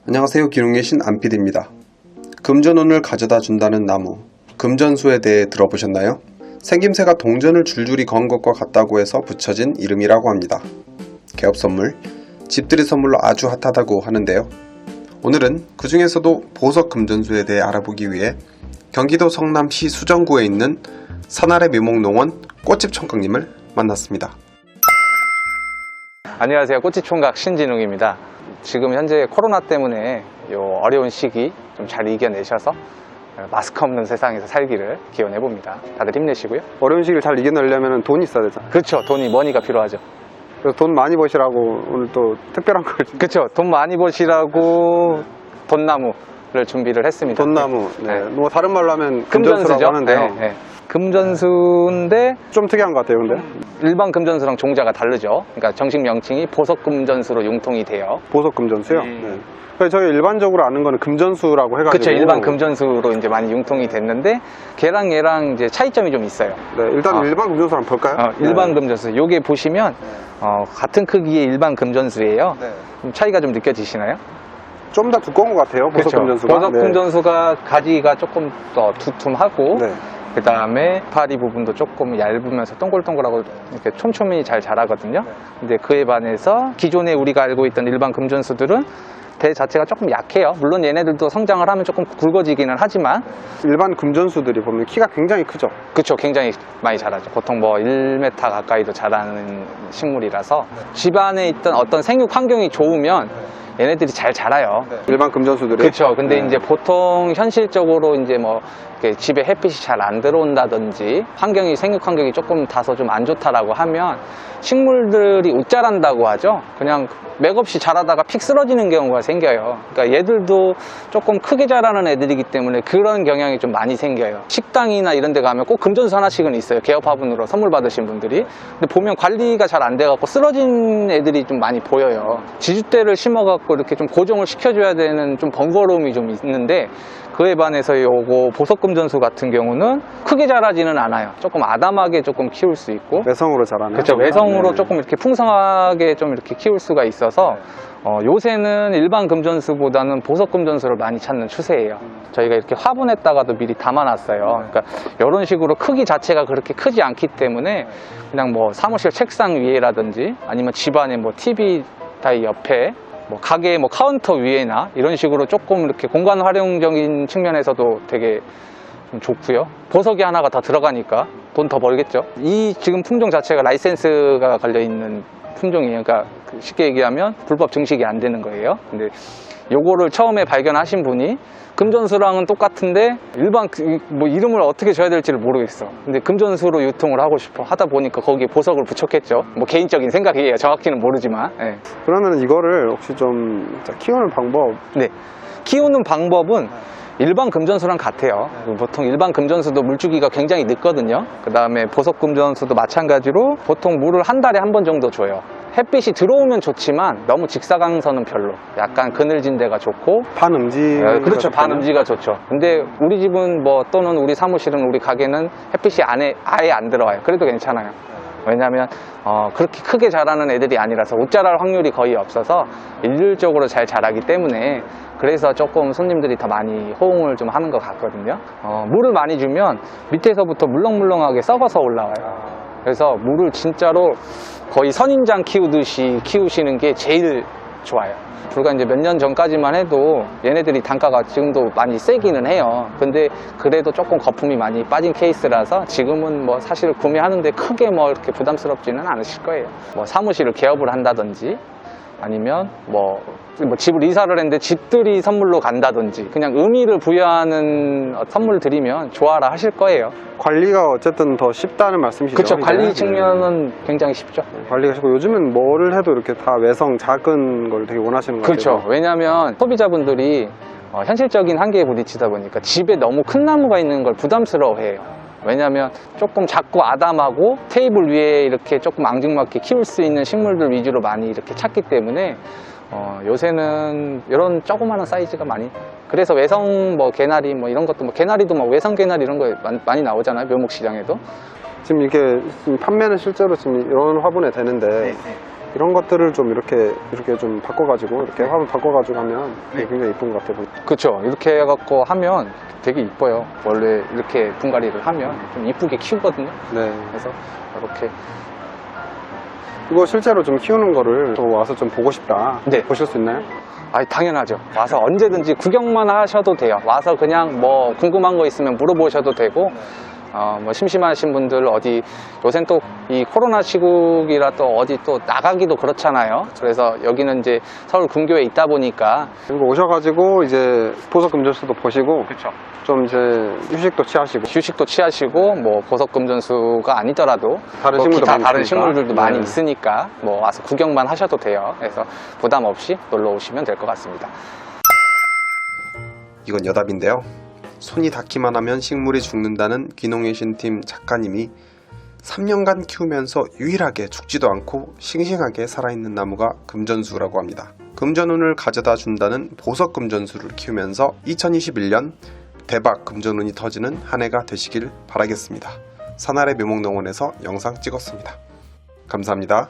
안녕하세요. 기농의 신 안PD입니다. 금전운을 가져다 준다는 나무, 금전수에 대해 들어보셨나요? 생김새가 동전을 줄줄이 건 것과 같다고 해서 붙여진 이름이라고 합니다. 개업 선물, 집들이 선물로 아주 핫하다고 하는데요. 오늘은 그 중에서도 보석 금전수에 대해 알아보기 위해 경기도 성남시 수정구에 있는 산아래 묘목농원 꽃집 총각님을 만났습니다. 안녕하세요. 꽃집총각 신진웅입니다. 지금 현재 코로나 때문에 요 어려운 시기 좀 잘 이겨내셔서 마스크 없는 세상에서 살기를 기원해 봅니다. 다들 힘내시고요. 어려운 시기를 잘 이겨내려면 돈이 있어야 되잖아요. 그렇죠. 머니가 필요하죠. 그래서 돈 많이 버시라고 오늘 또 특별한 걸 그렇죠. 돈 많이 버시라고 돈나무를 준비를 했습니다. 돈나무. 네. 네. 뭐 다른 말로 하면 금전수죠. 금전수라고 하는데요. 네, 네. 금전수인데 좀 특이한 것 같아요, 근데. 일반 금전수랑 종자가 다르죠. 그러니까 정식 명칭이 보석 금전수로 융통이 돼요. 보석 금전수요? 네. 그러니까 저희 일반적으로 아는 거는 금전수라고 해가지고. 그렇죠. 일반 금전수로 이제 많이 융통이 됐는데 걔랑 얘랑 이제 차이점이 좀 있어요. 네, 일단 일반 금전수 한번 볼까요? 일반 네. 금전수. 요게 보시면 같은 크기의 일반 금전수예요. 네. 차이가 좀 느껴지시나요? 좀 더 두꺼운 것 같아요, 보석 그렇죠. 금전수가. 보석 금전수가 가지가 조금 더 두툼하고 네. 그 다음에 파리 부분도 조금 얇으면서 동글동글하고 이렇게 촘촘히 잘 자라거든요. 근데 그에 반해서 기존에 우리가 알고 있던 일반 금전수들은 배 자체가 조금 약해요. 물론 얘네들도 성장을 하면 조금 굵어지기는 하지만 일반 금전수들이 보면 키가 굉장히 크죠. 그쵸, 굉장히 많이 자라죠. 보통 뭐 1m 가까이도 자라는 식물이라서 집안에 있던 어떤 생육 환경이 좋으면 얘네들이 잘 자라요. 일반 금전수들이. 그렇죠. 근데 이제 보통 현실적으로 이제 뭐 이렇게 집에 햇빛이 잘 안 들어온다든지 생육 환경이 조금 다소 좀 안 좋다라고 하면 식물들이 웃자란다고 하죠. 그냥 맥없이 자라다가 픽 쓰러지는 경우가 생겨요. 그러니까 얘들도 조금 크게 자라는 애들이기 때문에 그런 경향이 좀 많이 생겨요. 식당이나 이런 데 가면 꼭 금전수 하나씩은 있어요. 개업 화분으로 선물 받으신 분들이. 근데 보면 관리가 잘 안 돼갖고 쓰러진 애들이 좀 많이 보여요. 지주대를 심어갖고 이렇게 좀 고정을 시켜줘야 되는 좀 번거로움이 좀 있는데 그에 반해서 요거 보석금전수 같은 경우는 크게 자라지는 않아요. 조금 아담하게 조금 키울 수 있고 외성으로 자라는. 그렇죠. 외성으로 네. 조금 이렇게 풍성하게 좀 이렇게 키울 수가 있어서 요새는 일반 금전수보다는 보석 금전수를 많이 찾는 추세예요. 저희가 이렇게 화분에다가도 미리 담아놨어요. 그러니까 이런 식으로 크기 자체가 그렇게 크지 않기 때문에 그냥 뭐 사무실 책상 위에라든지 아니면 집안에 뭐 TV 다이 옆에 뭐 가게 뭐 카운터 위에나 이런 식으로 조금 이렇게 공간 활용적인 측면에서도 되게 좀 좋고요. 보석이 하나가 더 들어가니까 돈 더 벌겠죠. 이 지금 품종 자체가 라이센스가 걸려 있는 품종이에요. 그러니까 쉽게 얘기하면 불법 증식이 안 되는 거예요. 근데 요거를 처음에 발견하신 분이 금전수랑은 똑같은데 일반 뭐 이름을 어떻게 줘야 될지를 모르겠어. 근데 금전수로 유통을 하고 싶어 하다 보니까 거기에 보석을 붙였겠죠. 뭐 개인적인 생각이에요. 정확히는 모르지만. 네. 그러면 이거를 혹시 좀 키우는 방법. 네. 키우는 방법은 일반 금전수랑 같아요. 보통 일반 금전수도 물주기가 굉장히 늦거든요. 그 다음에 보석 금전수도 마찬가지로 보통 물을 한 달에 한 번 정도 줘요. 햇빛이 들어오면 좋지만 너무 직사광선은 별로. 약간 그늘진 데가 좋고 반음지. 그렇죠. 반음지가 좋죠. 근데 우리 집은 뭐 또는 우리 사무실은 우리 가게는 햇빛이 아예 안 들어와요. 그래도 괜찮아요. 왜냐하면 그렇게 크게 자라는 애들이 아니라서 옷 자랄 확률이 거의 없어서 일률적으로 잘 자라기 때문에 그래서 조금 손님들이 더 많이 호응을 좀 하는 것 같거든요. 물을 많이 주면 밑에서부터 물렁물렁하게 썩어서 올라와요. 그래서 물을 진짜로 거의 선인장 키우듯이 키우시는 게 제일 좋아요. 불과 이제 몇 년 전까지만 해도 얘네들이 단가가 지금도 많이 세기는 해요. 근데 그래도 조금 거품이 많이 빠진 케이스라서 지금은 뭐 사실 구매하는데 크게 뭐 이렇게 부담스럽지는 않으실 거예요. 뭐 사무실을 개업을 한다든지 아니면 뭐 집을 이사를 했는데 집들이 선물로 간다든지 그냥 의미를 부여하는 선물 드리면 좋아라 하실 거예요. 관리가 어쨌든 더 쉽다는 말씀이시죠? 그렇죠. 관리 이제? 측면은 굉장히 쉽죠. 관리가 쉽고 요즘은 뭐를 해도 이렇게 다 외성 작은 걸 되게 원하시는 것 그렇죠. 같아요. 왜냐하면 소비자분들이 현실적인 한계에 부딪히다 보니까 집에 너무 큰 나무가 있는 걸 부담스러워해요. 왜냐하면 조금 작고 아담하고 테이블 위에 이렇게 조금 앙증맞게 키울 수 있는 식물들 위주로 많이 이렇게 찾기 때문에 요새는 이런 조그마한 사이즈가 많이, 그래서 외성 뭐 개나리 뭐 이런 것도 뭐 개나리도 뭐 외성 개나리 이런 거 많이 나오잖아요. 묘목 시장에도. 지금 이게 판매는 실제로 지금 이런 화분에 되는데 이런 것들을 좀 이렇게 좀 바꿔가지고 이렇게 화분 바꿔가지고 하면 되게 굉장히 이쁜 것 같아요. 그렇죠. 이렇게 해갖고 하면 되게 이뻐요. 원래 이렇게 분갈이를 하면 좀 이쁘게 키우거든요. 네. 그래서 이렇게 이거 실제로 좀 키우는 거를 또 와서 좀 보고 싶다. 네. 보실 수 있나요? 당연하죠. 와서 언제든지 구경만 하셔도 돼요. 와서 그냥 뭐 궁금한 거 있으면 물어보셔도 되고, 뭐 심심하신 분들 어디 요새는 또 이 코로나 시국이라 또 어디 또 나가기도 그렇잖아요. 그래서 여기는 이제 서울 근교에 있다 보니까 이거 오셔가지고 이제 보석 금전수도 보시고 그렇죠. 좀 이제 휴식도 취하시고 휴식도 취하시고 뭐 보석 금전수가 아니더라도 다른 뭐 식물도 기타 많이 다른 있으니까. 식물들도 많이 네. 있으니까 뭐 와서 구경만 하셔도 돼요. 그래서 부담 없이 놀러 오시면 될 것 같습니다. 이건 여답인데요. 손이 닿기만 하면 식물이 죽는다는 귀농의 신팀 작가님이 3년간 키우면서 유일하게 죽지도 않고 싱싱하게 살아있는 나무가 금전수라고 합니다. 금전운을 가져다 준다는 보석 금전수를 키우면서 2021년 대박 금전운이 터지는 한 해가 되시길 바라겠습니다. 산아래 묘목농원에서 영상 찍었습니다. 감사합니다.